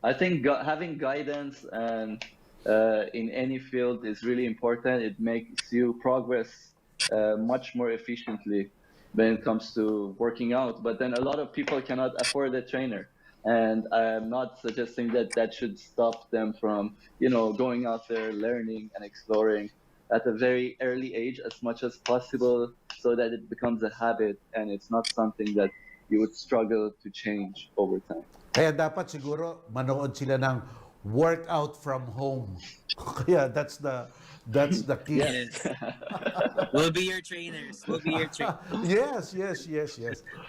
I think having guidance and in any field is really important. It makes you progress much more efficiently when it comes to working out. But then a lot of people cannot afford a trainer. And I'm not suggesting that should stop them from, going out there, learning and exploring at a very early age as much as possible so that it becomes a habit and it's not something that you would struggle to change over time. Kaya dapat siguro manood sila ng workout from home. Kaya that's the key. Yes. We'll be your trainers. Yes.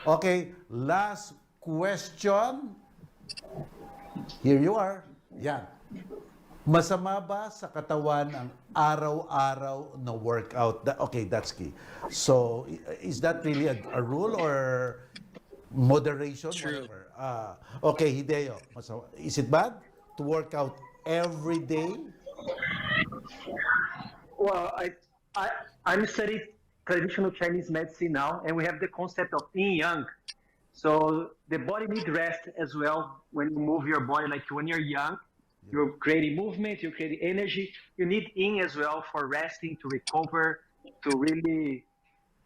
Okay, last question. Here you are. Yan. Masama ba sa katawan ang araw-araw na workout? Okay, that's key. So, is that really a rule or moderation? True. Whatever. Okay, Hideo. Is it bad to work out every day? Well, I'm studying traditional Chinese medicine now, and we have the concept of yin yang. So the body needs rest as well when you move your body. Like when you're young, you're creating movement, you're creating energy. You need yin as well for resting, to recover, to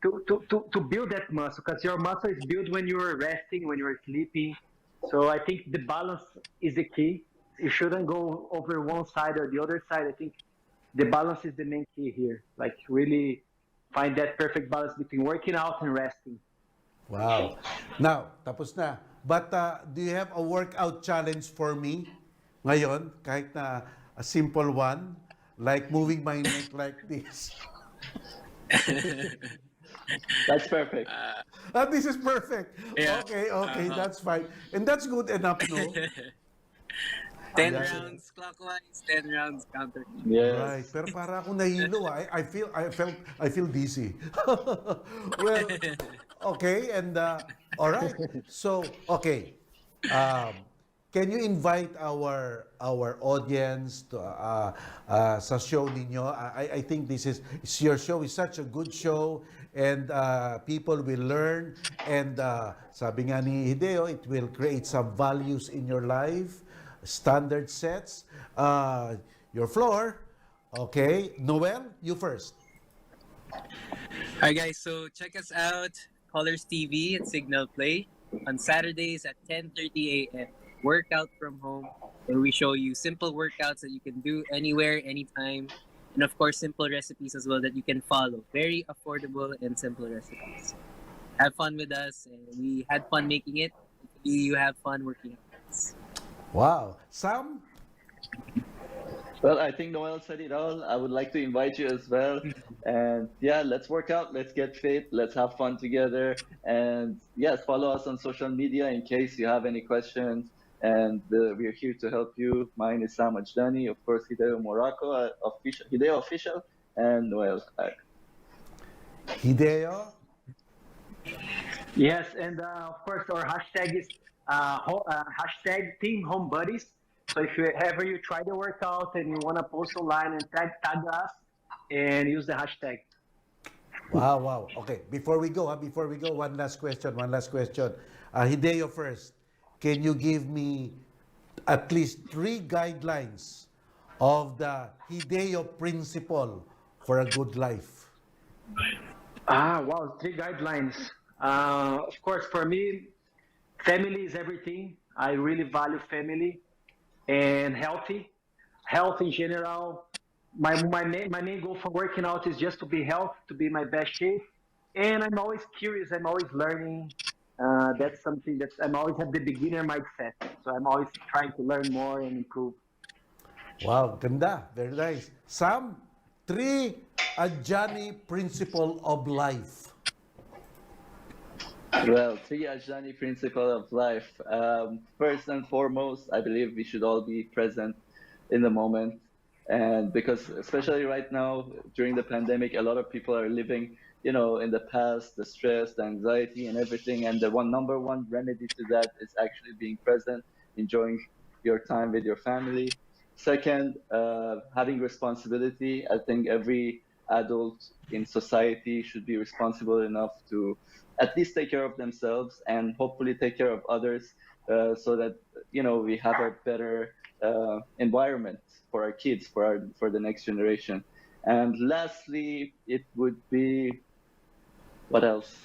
to build that muscle, because your muscle is built when you're resting, when you're sleeping. So I think the balance is the key. You shouldn't go over one side or the other side. I think the balance is the main key here. Like really find that perfect balance between working out and resting. Wow. Now, tapos na. But do you have a workout challenge for me ngayon? Kahit na a simple one, like moving my neck like this. That's perfect. This is perfect. Yeah. Okay, that's fine. And that's good enough, no? 10 Yeah. rounds clockwise, 10 rounds counter. Yes. Right. Pero para akong nahilo. I feel dizzy. Well, okay, and all right. So, okay. Can you invite our audience to sa show ninyo? I think your show is such a good show, and people will learn, and sabi nga ni Hideo, it will create some values in your life, standard sets. Your floor. Okay, Noel, you first. Alright guys, so check us out, Colors TV at Signal Play on Saturdays at 10:30 a.m. Workout from home, where we show you simple workouts that you can do anywhere, anytime, and of course simple recipes as well that you can follow. Very affordable and simple recipes. Have fun with us, and we had fun making it. Hopefully you have fun working out with us. Wow. Sam? Well, I think Noel said it all. I would like to invite you as well. And yeah, let's work out, let's get fit, let's have fun together. And yes, follow us on social media in case you have any questions. And we're here to help you. Mine is Sam Ajdani, of course, Hideo Muraoka, Hideo official, and Noel Agra. Hideo? Yes, and of course our hashtag is hashtag Team Home Buddies. So if you ever you try the workout and you want to post online and tag us and use the hashtag. Wow. Okay, before we go, one last question. Hideo first. Can you give me at least 3 guidelines of the Hideo principle for a good life? Wow, 3 guidelines. Of course, for me, family is everything. I really value family and health in general. My main goal for working out is just to be healthy, to be in my best shape. And I'm always curious. I'm always learning. That's something that I'm always have the beginner mindset. So I'm always trying to learn more and improve. Wow, ganda. Very nice. Sam, 3 Ajdani principle of life. Well, 3 Ajdani principle of life. First and foremost, I believe we should all be present in the moment. And because especially right now, during the pandemic, a lot of people are living, in the past, the stress, the anxiety and everything. And the number one remedy to that is actually being present, enjoying your time with your family. Second, having responsibility. I think every adult in society should be responsible enough to at least take care of themselves and hopefully take care of others, so that we have a better environment for our kids, for the next generation. And lastly, it would be, what else?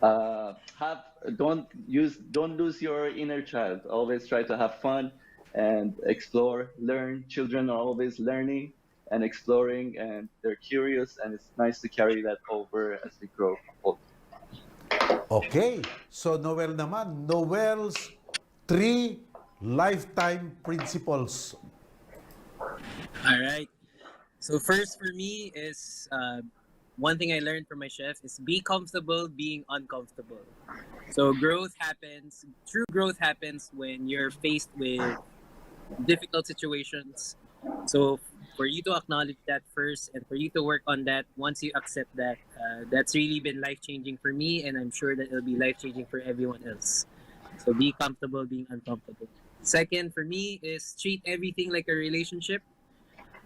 Don't lose your inner child. Always try to have fun and explore, learn. Children are always learning and exploring, and they're curious, and it's nice to carry that over as we grow old. Okay. So Noel naman. Noel's 3 lifetime principles. All right. So first for me is one thing I learned from my chef is be comfortable being uncomfortable. So true growth happens when you're faced with difficult situations. So for you to acknowledge that first and for you to work on that, once you accept that, that's really been life-changing for me, and I'm sure that it'll be life-changing for everyone else. So be comfortable being uncomfortable. Second for me is treat everything like a relationship.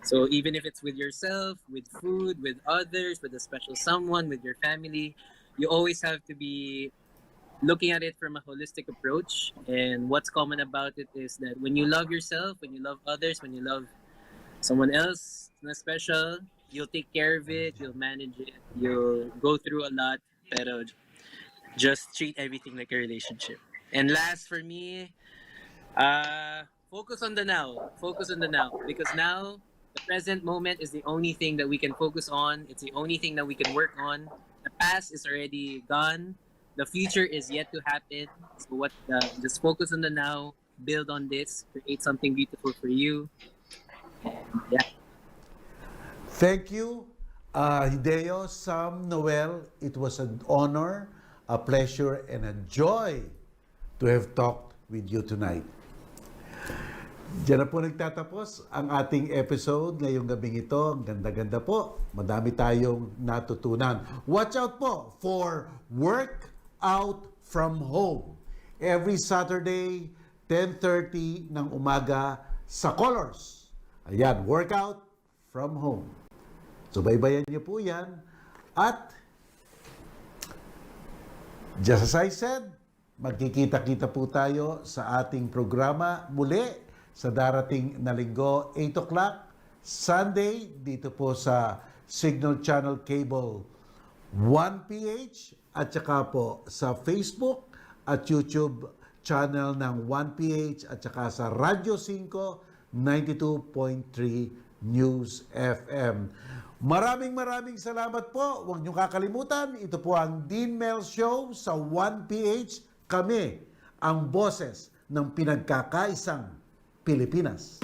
So even if it's with yourself, with food, with others, with a special someone, with your family, you always have to be looking at it from a holistic approach. And what's common about it is that when you love yourself, when you love others, when you love someone else, na special. You'll take care of it. You'll manage it. You'll go through a lot. Pero just treat everything like a relationship. And last for me, focus on the now. Focus on the now. Because now, the present moment is the only thing that we can focus on. It's the only thing that we can work on. The past is already gone. The future is yet to happen. So just focus on the now. Build on this. Create something beautiful for you. Yeah. Thank you, Hideo, Sam, Noel. It was an honor, a pleasure, and a joy to have talked with you tonight. Diyan na po nagtatapos ang ating episode ngayong gabing ito. Ang ganda-ganda po. Madami tayong natutunan. Watch out po for Work Out From Home. Every Saturday, 10:30 ng umaga sa Colors. Ayan, Workout From Home. So, baybayan niyo po yan. At, just as I said, magkikita-kita po tayo sa ating programa muli sa darating na linggo, 8 o'clock, Sunday, dito po sa Signal Channel Cable 1PH at saka po sa Facebook at YouTube channel ng 1PH at saka sa Radyo 5, 92.3 News FM. Maraming salamat po. Huwag niyo kakalimutan, ito po ang Dean Mel Show sa 1PH. Kami ang boses ng pinagkakaisang Pilipinas.